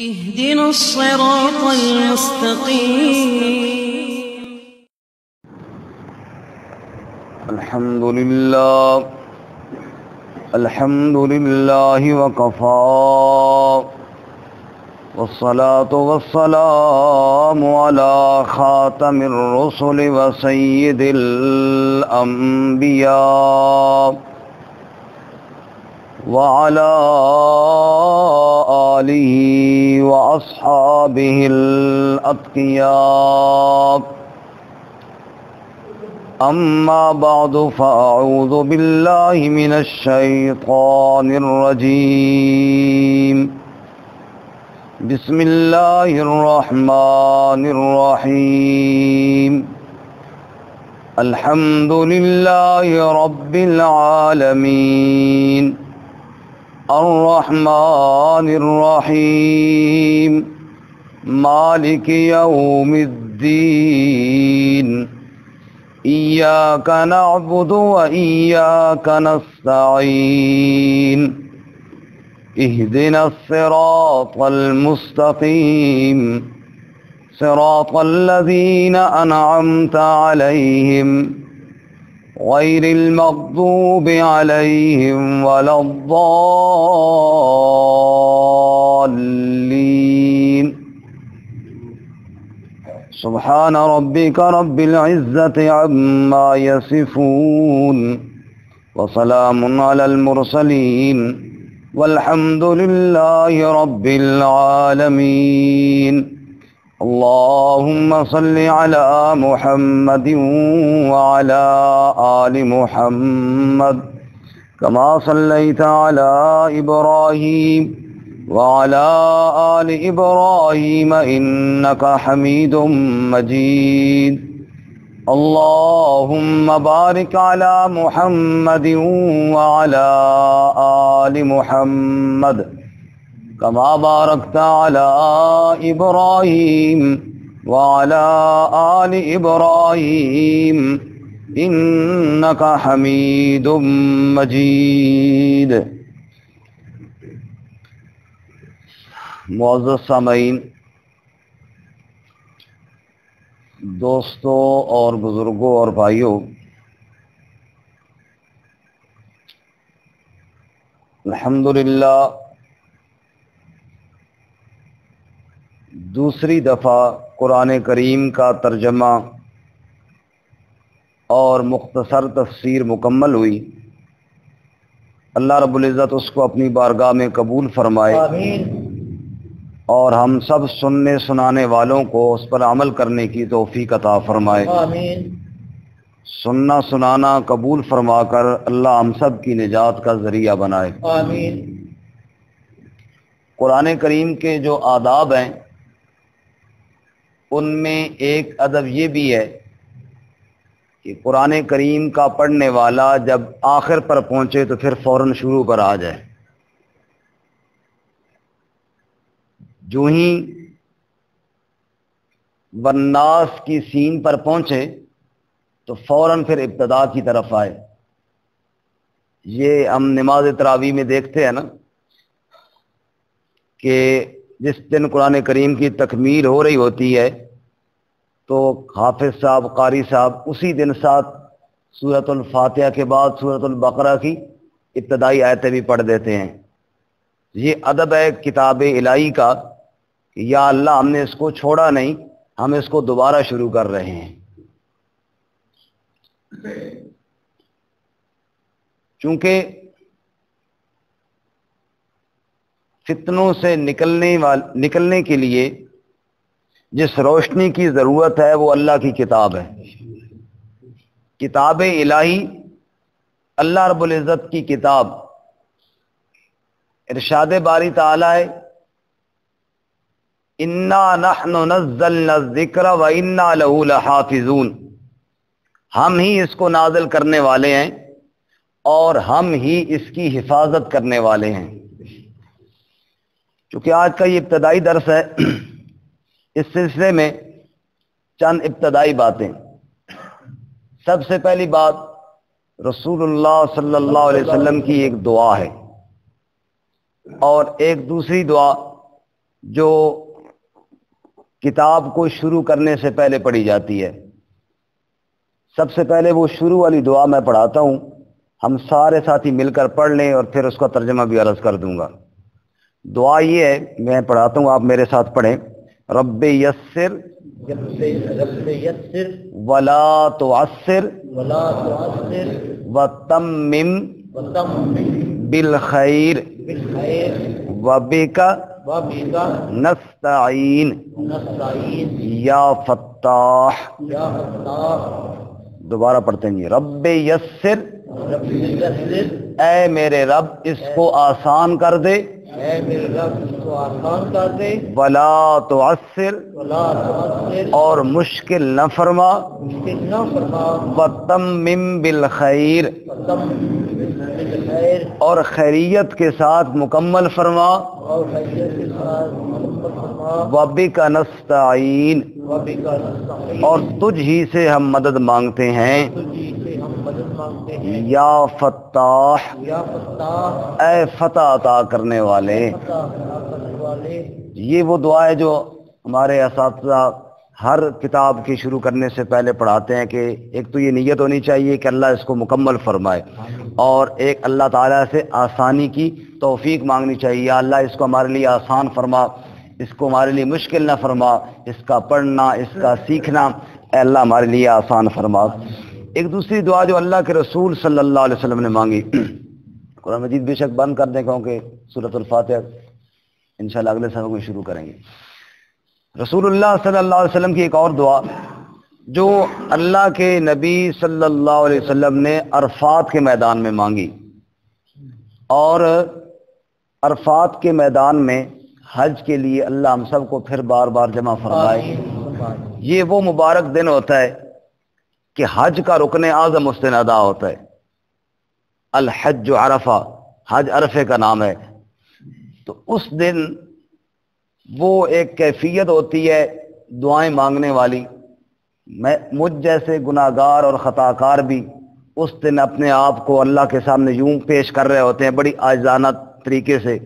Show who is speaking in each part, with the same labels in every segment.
Speaker 1: اهدنا الصراط المستقيم.
Speaker 2: الحمد لله وكفى والصلاة والسلام على خاتم الرسل وسيد الأنبياء وعلى آله وأصحابه الأتقياء. أما بعد فأعوذ بالله من الشيطان الرجيم. بسم الله الرحمن الرحيم. الحمد لله رب العالمين الرحمن الرحيم مالك يوم الدين إياك نعبد وإياك نستعين اهدنا الصراط المستقيم صراط الذين أنعمت عليهم غير المغضوب عليهم ولا الضالين. سبحان ربك رب العزة عما يصفون وسلام على المرسلين والحمد لله رب العالمين. اللهم صل على محمد وعلى آل محمد كما صليت على إبراهيم وعلى آل إبراهيم إنك حميد مجيد. اللهم بارك على محمد وعلى آل محمد كما باركت على إبراهيم وعلى آل إبراهيم إنك حميد مجيد. معزز سامعین، دوستوں اور بزرگوں اور بھائیوں، الحمدللہ دوسری دفعہ قرآن کریم کا ترجمہ اور مختصر تفسیر مکمل ہوئی. اللہ رب العزت اس کو اپنی بارگاہ میں قبول فرمائے. آمین. اور ہم سب سننے سنانے والوں کو اس پر عمل کرنے کی توفیق عطا فرمائے. آمین. سننا سنانا قبول فرما کر اللہ ہم سب کی نجات کا ذریعہ بنائے. آمین. قرآن کریم کے جو آداب ہیں ان میں ایک ادب یہ بھی ہے کہ قرآن کریم کا پڑھنے والا جب آخر پر پہنچے تو پھر فوراً شروع پر آ جائے. جو ہی والناس کی سین پر پہنچے تو فوراً پھر ابتدا کی طرف آئے. یہ ہم نماز تراویح میں دیکھتے ہیں نا کہ جس دن قرآن کریم کی تکمیل ہو رہی ہوتی ہے تو حافظ صاحب قاری صاحب اسی دن ساتھ سورۃ الفاتحہ کے بعد سورۃ البقرہ کی ابتدائی آیتیں بھی پڑھ دیتے ہیں. یہ ادب ہے کتاب الہی کا کہ یا اللہ ہم نے اس کو چھوڑا نہیں، ہم اس کو دوبارہ شروع کر رہے ہیں. چونکہ فتنوں سے نکلنے کے لیے جس روشنی کی ضرورت ہے وہ اللہ کی کتاب ہے. کتاب الہی اللہ رب العزت کی کتاب. ارشاد باری تعالی ہے انا نحن نزلنا الذکر وانا لہ لحافظون. ہم ہی اس کو نازل کرنے والے ہیں اور ہم ہی اس کی حفاظت کرنے والے ہیں. چونکہ آج کا یہ ابتدائی درس ہے اس سلسلے میں چند ابتدائی باتیں. سب سے پہلی بات رسول اللہ صلی اللہ علیہ وسلم کی ایک دعا ہے، اور ایک دوسری دعا جو کتاب کو شروع کرنے سے پہلے پڑھی جاتی ہے۔ سب سے پہلے وہ شروع والی دعا میں پڑھاتا ہوں، ہم سارے ساتھی مل کر پڑھ لیں اور پھر اس کا ترجمہ بھی عرض کر دوں گا۔ دعا یہ ہے، میں پڑھاتا ہوں، آپ میرے ساتھ پڑھیں۔ رب یسر ولا تعسر وتمم بالخیر وبک نستعین یا فتاح۔ دوبارہ پڑھتے ہیں، رب یسر، اے میرے رب اس کو آسان کر دے، ولا تعسر، اور مشکل نہ فرما، وتمم بالخیر، اور خیریت کے ساتھ مکمل فرما، وبک نستعین، اور تجھ ہی سے ہم مدد مانگتے ہیں، یا فتاح، اے فتح عطا کرنے والے۔ یہ وہ دعا ہے جو ہمارے اساتذہ ہر کتاب کے شروع کرنے سے پہلے پڑھاتے ہیں کہ ایک تو یہ نیت ہونی چاہیے کہ اللہ اس کو مکمل فرمائے، اور ایک اللہ تعالیٰ سے آسانی کی توفیق مانگنی چاہیے، یا اللہ اس کو ہمارے لیے آسان فرما، اس کو ہمارے لیے مشکل نہ فرما، اس کا پڑھنا، اس کا سیکھنا اے اللہ ہمارے لیے آسان فرما۔ ایک دوسری دعا جو اللہ کے رسول صلی اللہ علیہ وسلم نے مانگی، قرآن مجید بے شک بند کر دیں کیونکہ سورۃ الفاتحہ انشاءاللہ اگلے سبق میں شروع کریں گے۔ رسول اللہ صلی اللہ علیہ وسلم کی ایک اور دعا جو اللہ کے نبی صلی اللہ علیہ وسلم نے عرفات کے میدان میں مانگی، اور عرفات کے میدان میں حج کے لیے اللہ ہم سب کو پھر بار بار جمع فرمائے۔ یہ وہ مبارک دن ہوتا ہے کہ حج کا رکن اعظم اس دن ادا ہوتا ہے، الحج عرفہ، حج عرفے کا نام ہے۔ تو اس دن وہ ایک کیفیت ہوتی ہے دعائیں مانگنے والی، مجھ جیسے گناہگار اور خطا کار بھی اس دن اپنے آپ کو اللہ کے سامنے یوں پیش کر رہے ہوتے ہیں بڑی عاجزانہ طریقے سے۔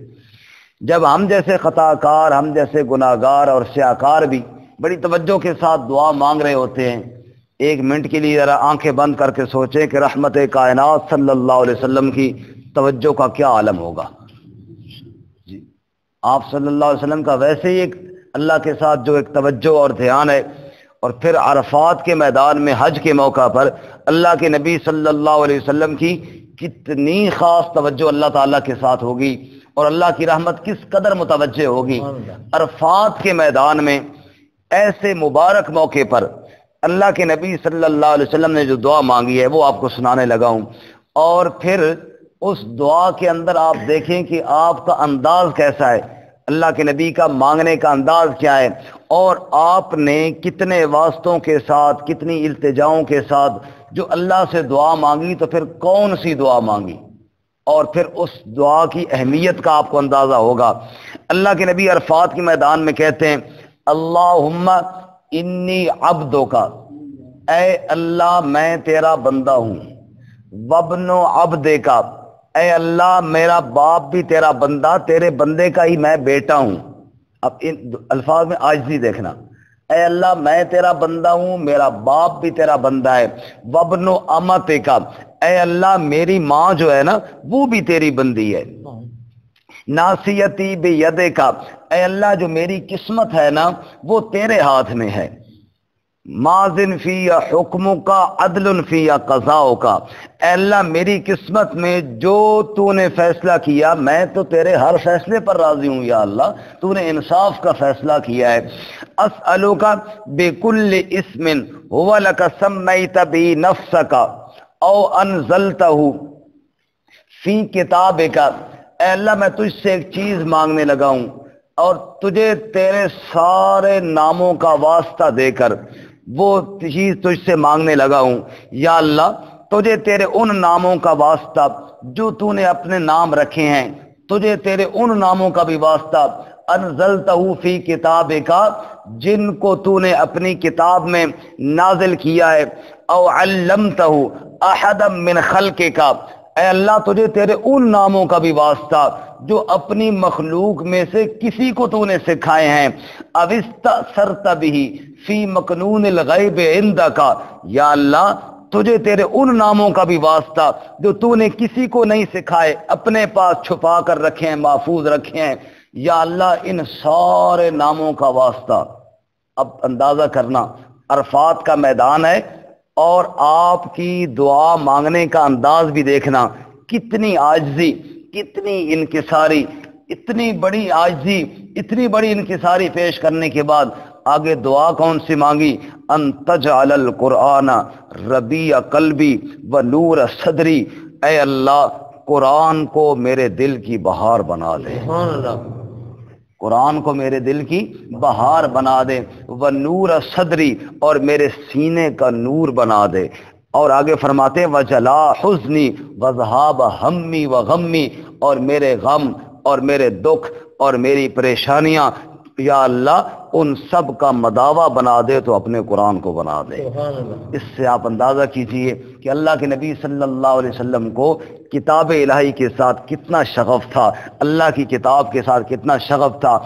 Speaker 2: جب ہم جیسے خطا کار، ہم جیسے گناہگار اور سیاکار بھی بڑی توجہ کے ساتھ دعا مانگ رہے ہوتے ہیں، ایک منٹ کے لیے ذرا آنکھیں بند کر کے سوچیں کہ رحمت کائنات صلی اللہ علیہ وسلم کی توجہ کا کیا عالم ہوگا۔ جی آپ صلی اللہ علیہ وسلم کا ویسے ہی ایک اللہ کے ساتھ جو ایک توجہ اور دھیان ہے، اور پھر عرفات کے میدان میں حج کے موقع پر اللہ کے نبی صلی اللہ علیہ وسلم کی کتنی خاص توجہ اللہ تعالیٰ کے ساتھ ہوگی، اور اللہ کی رحمت کس قدر متوجہ ہوگی۔ عرفات کے میدان میں ایسے مبارک موقع پر اللہ کے نبی صلی اللہ علیہ وسلم نے جو دعا مانگی ہے وہ آپ کو سنانے لگا ہوں، اور پھر اس دعا کے اندر آپ دیکھیں کہ آپ کا انداز کیسا ہے، اللہ کے نبی کا مانگنے کا انداز کیا ہے، اور آپ نے کتنے واسطوں کے ساتھ، کتنی التجاؤں کے ساتھ جو اللہ سے دعا مانگی، تو پھر کون سی دعا مانگی، اور پھر اس دعا کی اہمیت کا آپ کو اندازہ ہوگا۔ اللہ کے نبی عرفات کے میدان میں کہتے ہیں، اللہم انی عبدک، اے اللہ میں تیرا بندہ ہوں، وابن عبدک، اے اللہ میرا باپ بھی تیرا بندہ، تیرے بندے کا ہی میں بیٹا ہوں۔ اب ان الفاظ میں عاجزی دیکھنا، اے اللہ میں تیرا بندہ ہوں، میرا باپ بھی تیرا بندہ ہے، وابن امتک، اے اللہ میری ماں جو ہے نا وہ بھی تیری بندی ہے، ناصیتی بیدک، اے اللہ جو میری قسمت ہے نا وہ تیرے ہاتھ میں ہے، ماضٍ فی حکمک عدل فی قضاؤک، اے اللہ میری قسمت میں جو تو نے فیصلہ کیا میں تو تیرے ہر فیصلے پر راضی ہوں، یا اللہ تو نے انصاف کا فیصلہ کیا ہے۔ اسألک بکل اسم هو لک سمیت بہ نفسک او انزلتہ فی کتابک، اے اللہ میں تجھ سے ایک چیز مانگنے لگا ہوں، اور تجھے تیرے سارے ناموں کا واسطہ دے کر وہ چیز تجھ سے مانگنے لگا ہوں، یا اللہ تجھے تیرے ان ناموں کا واسطہ جو تو نے اپنے نام رکھے ہیں، تجھے تیرے ان ناموں کا بھی واسطہ انزلتہ فی کتابک، جن کو تو نے اپنی کتاب میں نازل کیا ہے، او علمتہ احدا من خلقک، اے اللہ تجھے تیرے ان ناموں کا بھی واسطہ جو اپنی مخلوق میں سے کسی کو تو نے سکھائے ہیں، اوستأثرت به فی مکنون الغیب عندک، یا اللہ تجھے تیرے ان ناموں کا بھی واسطہ جو تو نے کسی کو نہیں سکھائے، اپنے پاس چھپا کر رکھے ہیں، محفوظ رکھے ہیں، یا اللہ ان سارے ناموں کا واسطہ۔ اب اندازہ کرنا، عرفات کا میدان ہے اور آپ کی دعا مانگنے کا انداز بھی دیکھنا، کتنی عاجزی، کتنی انکساری، اتنی بڑی عاجزی، اتنی بڑی انکساری پیش کرنے کے بعد آگے دعا کون سی مانگی؟ ان تجعل القرآن ربیع قلبی و نور صدری، اے اللہ قرآن کو میرے دل کی بہار بنا دے،
Speaker 3: سبحان اللہ،
Speaker 2: قرآن کو میرے دل کی بہار بنا دے، وہ نور صدری اور میرے سینے کا نور بنا دے۔ اور آگے فرماتے وجلا حزنی وذہاب ہمی و غمی، اور میرے غم اور میرے دکھ اور میری پریشانیاں یا اللہ ان سب کا مداوا بنا دے، تو اپنے قرآن کو بنا دے۔
Speaker 3: سبحان اللہ،
Speaker 2: اس سے آپ اندازہ کیجئے کہ اللہ کے نبی صلی اللہ علیہ وسلم کو کتاب الہی کے ساتھ کتنا شغف تھا، اللہ کی کتاب کے ساتھ کتنا شغف تھا۔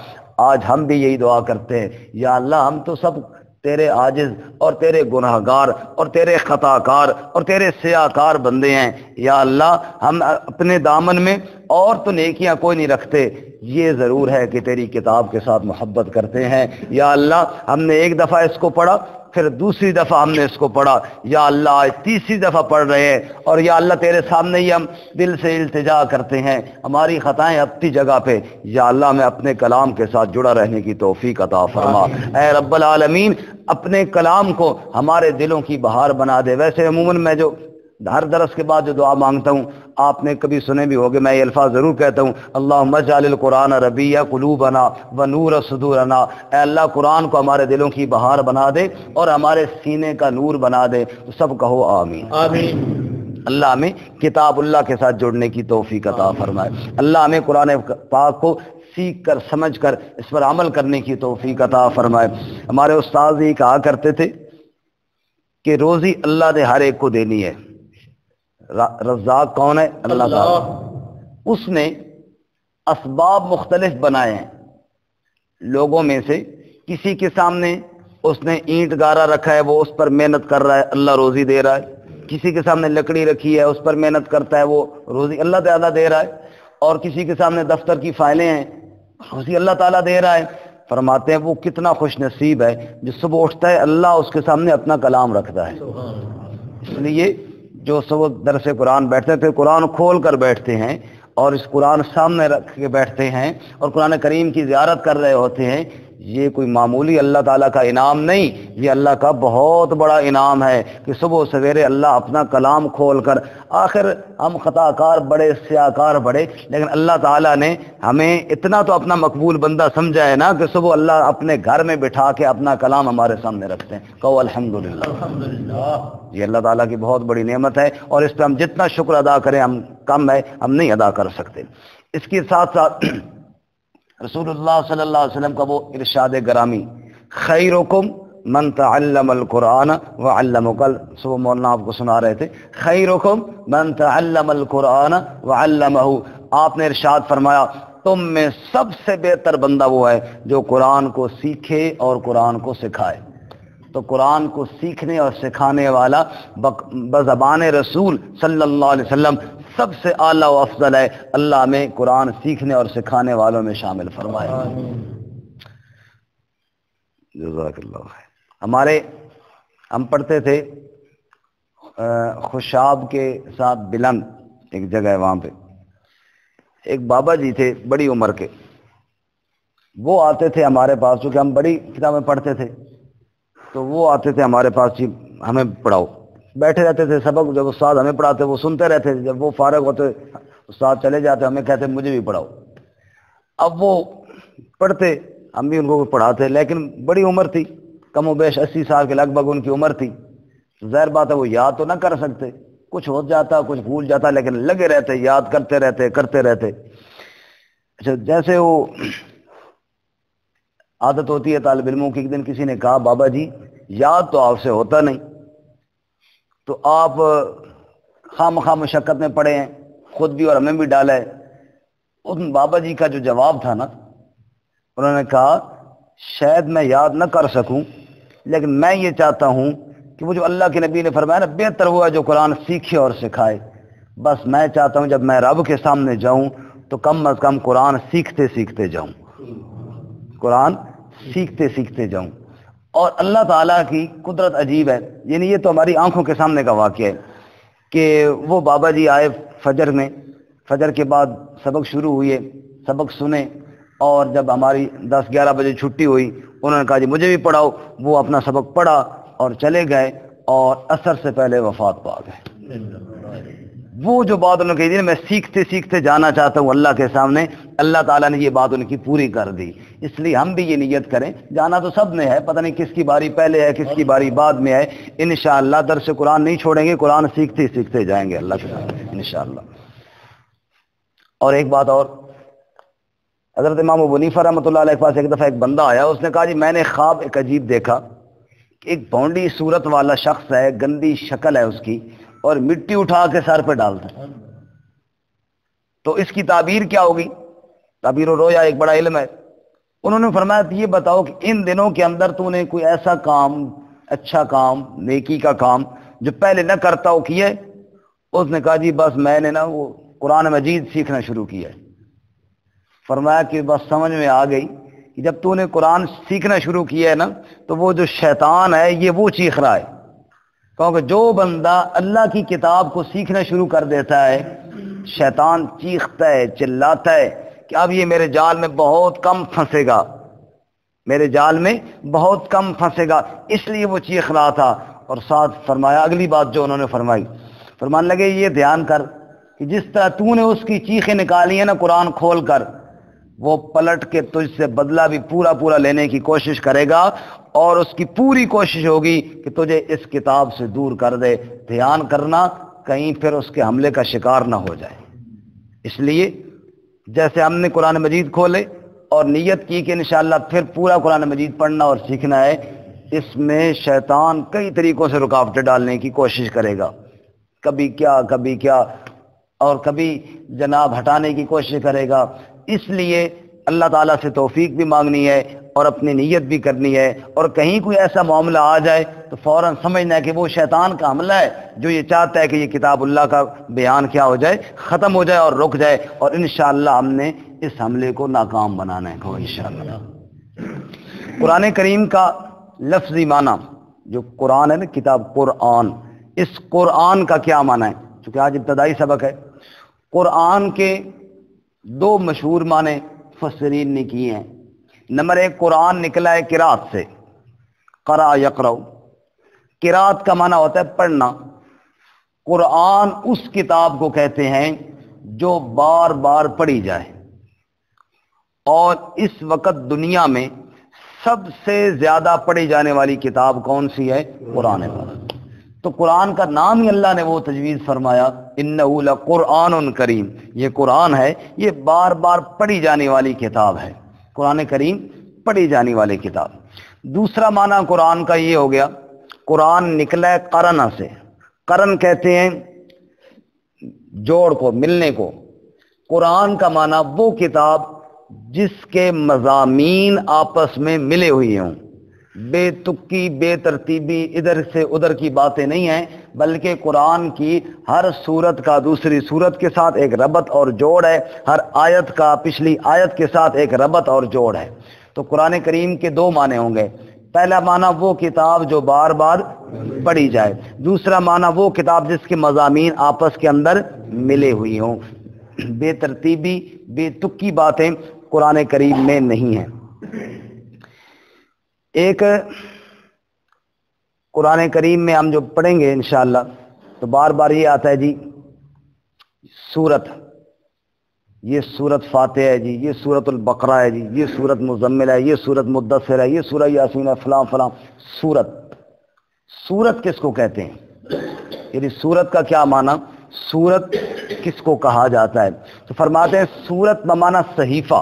Speaker 2: آج ہم بھی یہی دعا کرتے ہیں، یا اللہ ہم تو سب تیرے عاجز اور تیرے گناہگار اور تیرے خطا کار اور تیرے سیاکار بندے ہیں، یا اللہ ہم اپنے دامن میں اور تو نیکیاں کوئی نہیں رکھتے، یہ ضرور ہے کہ تیری کتاب کے ساتھ محبت کرتے ہیں۔ یا اللہ ہم نے ایک دفعہ اس کو پڑھا، پھر دوسری دفعہ ہم نے اس کو پڑھا، یا اللہ آج تیسری دفعہ پڑھ رہے ہیں، اور یا اللہ تیرے سامنے ہی ہم دل سے التجا کرتے ہیں، ہماری خطائیں اپنی جگہ پہ، یا اللہ ہمیں اپنے کلام کے ساتھ جڑا رہنے کی توفیق عطا فرما۔ اے رب العالمین اپنے کلام کو ہمارے دلوں کی بہار بنا دے۔ ویسے عموماً میں جو ہر درس کے بعد جو دعا مانگتا ہوں، آپ نے کبھی سنے بھی ہوگے، میں یہ الفاظ ضرور کہتا ہوں، اللہم اجعل القرآن ربیع قلوبنا ونور صدورنا، اے اللہ قرآن کو ہمارے دلوں کی بہار بنا دے اور ہمارے سینے کا نور بنا دے۔ تو سب کہو آمین۔
Speaker 3: آمین،
Speaker 2: اللہ ہمیں کتاب اللہ کے ساتھ جڑنے کی توفیق عطا فرمائے، اللہ ہمیں قرآن پاک کو سیکھ کر سمجھ کر اس پر عمل کرنے کی توفیق عطا فرمائے۔ ہمارے استاد یہ کہا کرتے تھے کہ روزی اللہ نے ہر ایک کو دینی ہے، رزاق کون ہے؟ اللہ تعالیٰ۔ اس نے اسباب مختلف بنائے ہیں، لوگوں میں سے کسی کے سامنے اس نے اینٹ گارا رکھا ہے، وہ اس پر محنت کر رہا ہے، اللہ روزی دے رہا ہے۔ کسی کے سامنے لکڑی رکھی ہے، اس پر محنت کرتا ہے، وہ روزی اللہ تعالیٰ دے رہا ہے۔ اور کسی کے سامنے دفتر کی فائلیں ہیں، روزی اللہ تعالیٰ دے رہا ہے۔ فرماتے ہیں وہ کتنا خوش نصیب ہے جو صبح اٹھتا ہے، اللہ اس کے سامنے اپنا کلام رکھتا ہے۔
Speaker 3: سبحان اللہ،
Speaker 2: اس لیے جو صبح درس قرآن بیٹھتے تھے، قرآن کھول کر بیٹھتے ہیں اور اس قرآن سامنے رکھ کے بیٹھتے ہیں اور قرآن کریم کی زیارت کر رہے ہوتے ہیں، یہ کوئی معمولی اللہ تعالیٰ کا انعام نہیں، یہ اللہ کا بہت بڑا انعام ہے کہ صبح سویرے اللہ اپنا کلام کھول کر، آخر ہم خطا کار بڑے، سیاکار بڑے، لیکن اللہ تعالیٰ نے ہمیں اتنا تو اپنا مقبول بندہ سمجھا ہے نا کہ صبح اللہ اپنے گھر میں بٹھا کے اپنا کلام ہمارے سامنے رکھتے ہیں۔ کہو الحمدللہ،
Speaker 3: الحمدللہ،
Speaker 2: یہ اللہ تعالیٰ کی بہت بڑی نعمت ہے، اور اس پہ ہم جتنا شکر ادا کریں ہم کم ہے، ہم نہیں ادا کر سکتے۔ اس کے ساتھ ساتھ رسول اللہ صلی اللہ علیہ وسلم کا وہ ارشاد گرامی، خیرکم من تعلم القرآن وعلمہ، کل صبح مولانا آپ کو سنا رہے تھے، خیرکم من تعلم القرآن وعلمہ، آپ نے ارشاد فرمایا تم میں سب سے بہتر بندہ وہ ہے جو قرآن کو سیکھے اور قرآن کو سکھائے۔ تو قرآن کو سیکھنے اور سکھانے والا بزبان رسول صلی اللہ علیہ وسلم سب سے اعلیٰ و افضل ہے۔ اللہ میں قرآن سیکھنے اور سکھانے والوں میں شامل فرمائے۔ جزاک اللہ خیر۔ ہم پڑھتے تھے خوشاب کے ساتھ بلند ایک جگہ ہے، وہاں پہ ایک بابا جی تھے بڑی عمر کے، وہ آتے تھے ہمارے پاس، چونکہ ہم بڑی کتابیں پڑھتے تھے تو وہ آتے تھے ہمارے پاس، جی ہمیں پڑھاؤ، بیٹھے رہتے تھے، سبق جب استاد ہمیں پڑھاتے وہ سنتے رہتے تھے، جب وہ فارغ ہوتے استاد چلے جاتے ہمیں کہتے مجھے بھی پڑھاؤ۔ اب وہ پڑھتے، ہم بھی ان کو پڑھاتے، لیکن بڑی عمر تھی، کم و بیش 80 سال کے لگ بھگ ان کی عمر تھی، ظاہر بات ہے وہ یاد تو نہ کر سکتے، کچھ ہو جاتا کچھ بھول جاتا، لیکن لگے رہتے، یاد کرتے رہتے۔ اچھا، جیسے وہ عادت ہوتی ہے طالب علموں کی، ایک دن کسی نے کہا بابا جی یاد تو آپ سے ہوتا نہیں، تو آپ خواہ مخواہ مشقت میں پڑے ہیں، خود بھی اور ہمیں بھی ڈالا ہے۔ ان بابا جی کا جو جواب تھا نا، انہوں نے کہا شاید میں یاد نہ کر سکوں، لیکن میں یہ چاہتا ہوں کہ وہ جو اللہ کے نبی نے فرمایا نا، بہتر ہوا جو قرآن سیکھے اور سکھائے، بس میں چاہتا ہوں جب میں رب کے سامنے جاؤں تو کم از کم قرآن سیکھتے سیکھتے جاؤں، قرآن سیکھتے سیکھتے جاؤں۔ اور اللہ تعالیٰ کی قدرت عجیب ہے، یعنی یہ تو ہماری آنکھوں کے سامنے کا واقعہ ہے کہ وہ بابا جی آئے فجر میں، فجر کے بعد سبق شروع ہوئے، سبق سنے، اور جب ہماری 10-11 بجے چھٹی ہوئی انہوں نے کہا جی مجھے بھی پڑھاؤ، وہ اپنا سبق پڑھا اور چلے گئے، اور عصر سے پہلے وفات پا گئے۔ وہ جو بات انہوں نے کہی تھی میں سیکھتے سیکھتے جانا چاہتا ہوں اللہ کے سامنے، اللہ تعالیٰ نے یہ بات ان کی پوری کر دی۔ اس لیے ہم بھی یہ نیت کریں، جانا تو سب نے ہے، پتہ نہیں کس کی باری پہلے ہے کس کی باری بعد میں ہے، انشاءاللہ درس قرآن نہیں چھوڑیں گے، قرآن سیکھتے سیکھتے جائیں گے اللہ کے سامنے انشاءاللہ۔ اور ایک بات اور، حضرت امام ابو حنیفہ رحمۃ اللہ علیہ کے پاس ایک دفعہ ایک بندہ آیا، اس نے کہا جی میں نے خواب ایک عجیب دیکھا کہ ایک بھونڈی صورت والا شخص ہے، گندی شکل ہے اس کی، اور مٹی اٹھا کے سر پہ ڈالتا ہے، تو اس کی تعبیر کیا ہوگی؟ تعبیر و رویا ایک بڑا علم ہے۔ انہوں نے فرمایا یہ بتاؤ کہ ان دنوں کے اندر تو نے کوئی ایسا کام، اچھا کام، نیکی کا کام جو پہلے نہ کرتا ہو کیا ہے؟ اس نے کہا جی بس میں نے نا وہ قرآن مجید سیکھنا شروع کیا ہے۔ فرمایا کہ بس سمجھ میں آ گئی کہ جب تو نے قرآن سیکھنا شروع کیا ہے نا، تو وہ جو شیطان ہے یہ وہ چیخ رہا ہے، کیونکہ جو بندہ اللہ کی کتاب کو سیکھنا شروع کر دیتا ہے، شیطان چیختا ہے، چلاتا ہے کہ اب یہ میرے جال میں بہت کم پھنسے گا، میرے جال میں بہت کم پھنسے گا، اس لیے وہ چیخ رہا تھا۔ اور ساتھ فرمایا اگلی بات جو انہوں نے فرمائی، فرمان لگے یہ دھیان کر کہ جس طرح تو نے اس کی چیخیں نکالی ہیں نا قرآن کھول کر، وہ پلٹ کے تجھ سے بدلہ بھی پورا پورا لینے کی کوشش کرے گا، اور اس کی پوری کوشش ہوگی کہ تجھے اس کتاب سے دور کر دے۔ دھیان کرنا کہیں پھر اس کے حملے کا شکار نہ ہو جائے۔ اس لیے جیسے ہم نے قرآن مجید کھولے اور نیت کی کہ انشاءاللہ پھر پورا قرآن مجید پڑھنا اور سیکھنا ہے، اس میں شیطان کئی طریقوں سے رکاوٹیں ڈالنے کی کوشش کرے گا، کبھی کیا اور کبھی جناب ہٹانے کی کوشش کرے گا۔ اس لیے اللہ تعالیٰ سے توفیق بھی مانگنی ہے اور اپنی نیت بھی کرنی ہے، اور کہیں کوئی ایسا معاملہ آ جائے تو فوراً سمجھنا ہے کہ وہ شیطان کا حملہ ہے جو یہ چاہتا ہے کہ یہ کتاب اللہ کا بیان کیا ہو جائے، ختم ہو جائے اور رک جائے، اور انشاءاللہ ہم نے اس حملے کو ناکام بنانا ہے انشاءاللہ۔ قرآن کریم کا لفظی معنی جو قرآن ہے نا، کتاب قرآن، اس قرآن کا کیا معنی ہے؟ چونکہ آج ابتدائی سبق ہے، قرآن کے دو مشہور معنی مفسرین نے کیے ہیں۔ نمبر ایک، قرآن نکلا ہے قرات سے، قرأ یقرأ، قرات کا معنی ہوتا ہے پڑھنا۔ قرآن اس کتاب کو کہتے ہیں جو بار بار پڑھی جائے، اور اس وقت دنیا میں سب سے زیادہ پڑھی جانے والی کتاب کون سی ہے؟ قرآن پاک۔ تو قرآن کا نام ہی اللہ نے وہ تجویز فرمایا، انہ لقرآن کریم، یہ قرآن ہے، یہ بار بار پڑھی جانے والی کتاب ہے، قرآن کریم پڑھی جانے والی کتاب۔ دوسرا معنی قرآن کا یہ ہو گیا، قرآن نکلا ہے قرن سے، قرن کہتے ہیں جوڑ کو، ملنے کو۔ قرآن کا معنی وہ کتاب جس کے مضامین آپس میں ملے ہوئے ہوں، بے تکی بے ترتیبی ادھر سے ادھر کی باتیں نہیں ہیں، بلکہ قرآن کی ہر سورت کا دوسری سورت کے ساتھ ایک ربط اور جوڑ ہے، ہر آیت کا پچھلی آیت کے ساتھ ایک ربط اور جوڑ ہے۔ تو قرآن کریم کے دو معنی ہوں گے، پہلا معنی وہ کتاب جو بار بار پڑھی جائے، دوسرا معنی وہ کتاب جس کے مضامین آپس کے اندر ملے ہوئی ہوں۔ بے ترتیبی بے تکی باتیں قرآن کریم میں نہیں ہیں۔ ایک قرآن کریم میں ہم جو پڑھیں گے انشاءاللہ تو بار بار یہ آتا ہے جی سورت، یہ سورت فاتحہ ہے جی، یہ سورت البقرہ ہے جی، یہ سورت مزمل ہے، یہ سورت مدثر ہے، یہ سورہ یاسین ہے، فلاں فلاں سورت۔ سورت کس کو کہتے ہیں؟ یعنی سورت کا کیا معنی، سورت کس کو کہا جاتا ہے؟ تو فرماتے ہیں سورت بمعنی صحیفہ،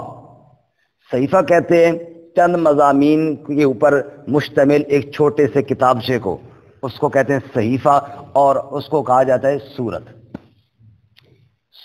Speaker 2: صحیفہ کہتے ہیں چند مضامین کے اوپر مشتمل ایک چھوٹے سے کتابچے کو، اس کو کہتے ہیں صحیفہ، اور اس کو کہا جاتا ہے سورت۔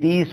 Speaker 2: 30